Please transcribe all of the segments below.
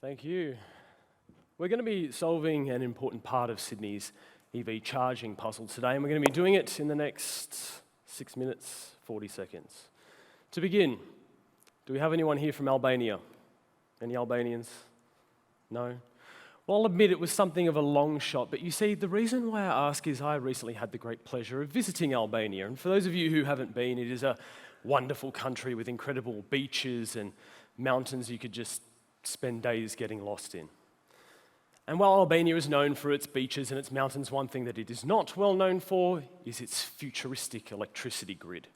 Thank you. We're going to be solving an important part of Sydney's EV charging puzzle today, and we're going to be doing it in the next 6 minutes, 40 seconds. To begin, do we have anyone here from Albania? Any Albanians? No? Well, I'll admit it was something of a long shot, but you see, the reason why I ask is I recently had the great pleasure of visiting Albania, and for those of you who haven't been, it is a wonderful country with incredible beaches and mountains you could just spend days getting lost in. And while Albania is known for its beaches and its mountains, one thing that it is not well known for is its futuristic electricity grid.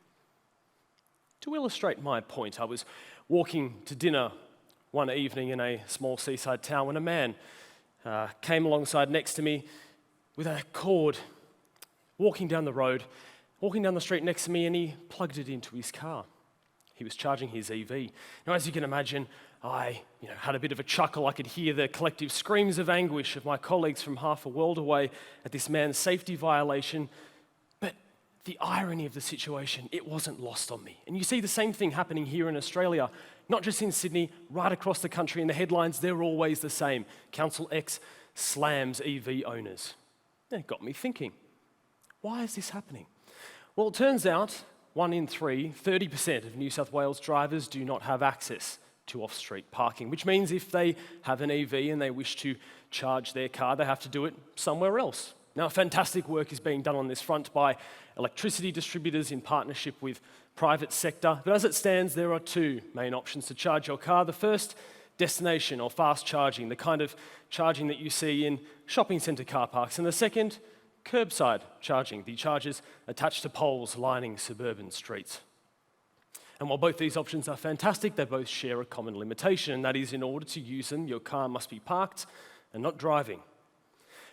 To illustrate my point, I was walking to dinner one evening in a small seaside town when a man came alongside next to me with a cord, walking down the street next to me, and he plugged it into his car. He was charging his EV. Now, as you can imagine, I had a bit of a chuckle. I could hear the collective screams of anguish of my colleagues from half a world away at this man's safety violation. But the irony of the situation, it wasn't lost on me. And you see the same thing happening here in Australia, not just in Sydney, right across the country. And the headlines, they're always the same. Council X slams EV owners. It got me thinking, why is this happening? Well, it turns out 1 in 3, 30% of New South Wales drivers do not have access to off-street parking, which means if they have an EV and they wish to charge their car, they have to do it somewhere else. Now, fantastic work is being done on this front by electricity distributors in partnership with private sector, but as it stands, there are 2 main options to charge your car. The first, destination or fast charging, the kind of charging that you see in shopping centre car parks, and the second, curbside charging, the chargers attached to poles lining suburban streets. And while both these options are fantastic, they both share a common limitation, and that is, in order to use them, your car must be parked and not driving.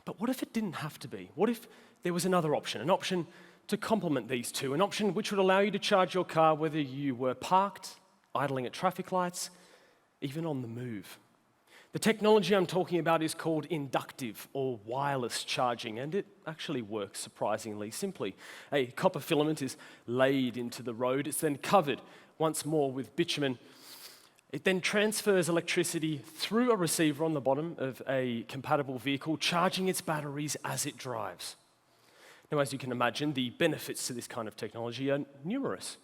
But what if it didn't have to be? What if there was another option, an option to complement these 2, an option which would allow you to charge your car whether you were parked, idling at traffic lights, even on the move? The technology I'm talking about is called inductive or wireless charging, and it actually works surprisingly simply. A copper filament is laid into the road. It's then covered once more with bitumen. It then transfers electricity through a receiver on the bottom of a compatible vehicle, charging its batteries as it drives. Now, as you can imagine, the benefits to this kind of technology are numerous.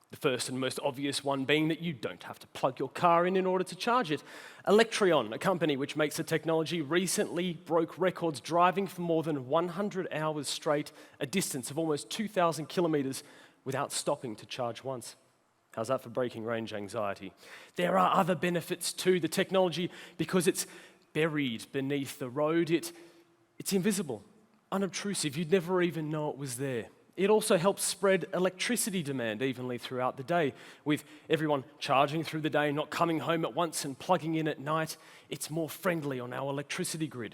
The first and most obvious one being that you don't have to plug your car in order to charge it. Electrion, a company which makes the technology, recently broke records driving for more than 100 hours straight, a distance of almost 2,000 kilometres without stopping to charge once. How's that for breaking range anxiety? There are other benefits to the technology because it's buried beneath the road. It's invisible, unobtrusive. You'd never even know it was there. It also helps spread electricity demand evenly throughout the day. With everyone charging through the day, not coming home at once and plugging in at night, it's more friendly on our electricity grid.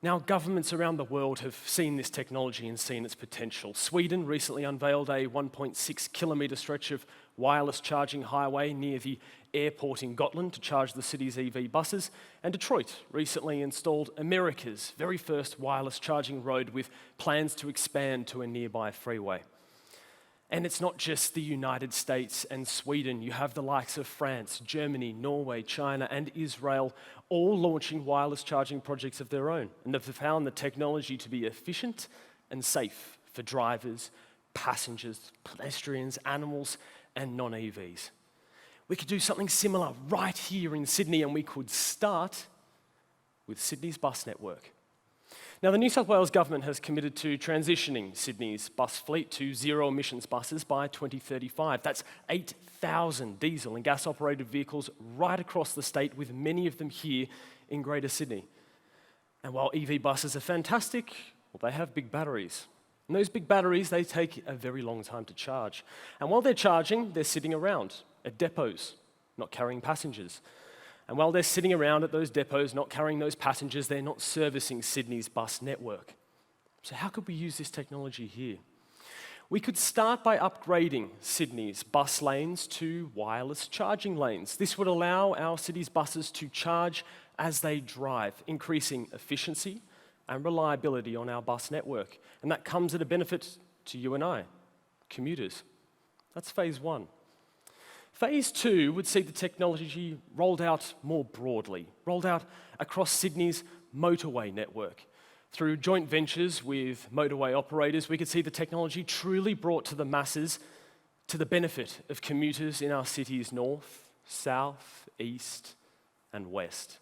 Now, governments around the world have seen this technology and seen its potential. Sweden recently unveiled a 1.6 kilometre stretch of wireless charging highway near the airport in Gotland to charge the city's EV buses, and Detroit recently installed America's very first wireless charging road with plans to expand to a nearby freeway. And it's not just the United States and Sweden. You have the likes of France, Germany, Norway, China, and Israel all launching wireless charging projects of their own, and they've found the technology to be efficient and safe for drivers, passengers, pedestrians, animals, and non-EVs. We could do something similar right here in Sydney, and we could start with Sydney's bus network. Now, the New South Wales government has committed to transitioning Sydney's bus fleet to zero-emissions buses by 2035. That's 8,000 diesel and gas-operated vehicles right across the state, with many of them here in Greater Sydney. And while EV buses are fantastic, well, they have big batteries. And those big batteries, they take a very long time to charge. And while they're charging, they're sitting around at depots, not carrying passengers. And while they're sitting around at those depots, not carrying those passengers, they're not servicing Sydney's bus network. So how could we use this technology here? We could start by upgrading Sydney's bus lanes to wireless charging lanes. This would allow our city's buses to charge as they drive, increasing efficiency and reliability on our bus network. And that comes at a benefit to you and I, commuters. That's phase 1. Phase 2 would see the technology rolled out more broadly, rolled out across Sydney's motorway network. Through joint ventures with motorway operators, we could see the technology truly brought to the masses to the benefit of commuters in our city's north, south, east, and west.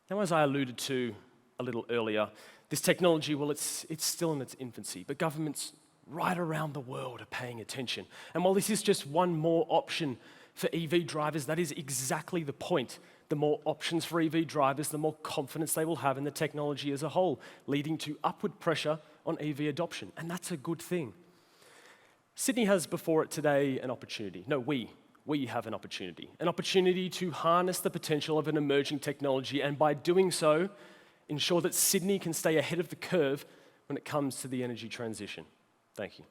Now, as I alluded to a little earlier, this technology, well, it's still in its infancy, but governments right around the world are paying attention. And while this is just one more option for EV drivers, that is exactly the point. The more options for EV drivers, the more confidence they will have in the technology as a whole, leading to upward pressure on EV adoption. And that's a good thing. Sydney has before it today an opportunity. No, we have an opportunity to harness the potential of an emerging technology, and by doing so, ensure that Sydney can stay ahead of the curve when it comes to the energy transition. Thank you.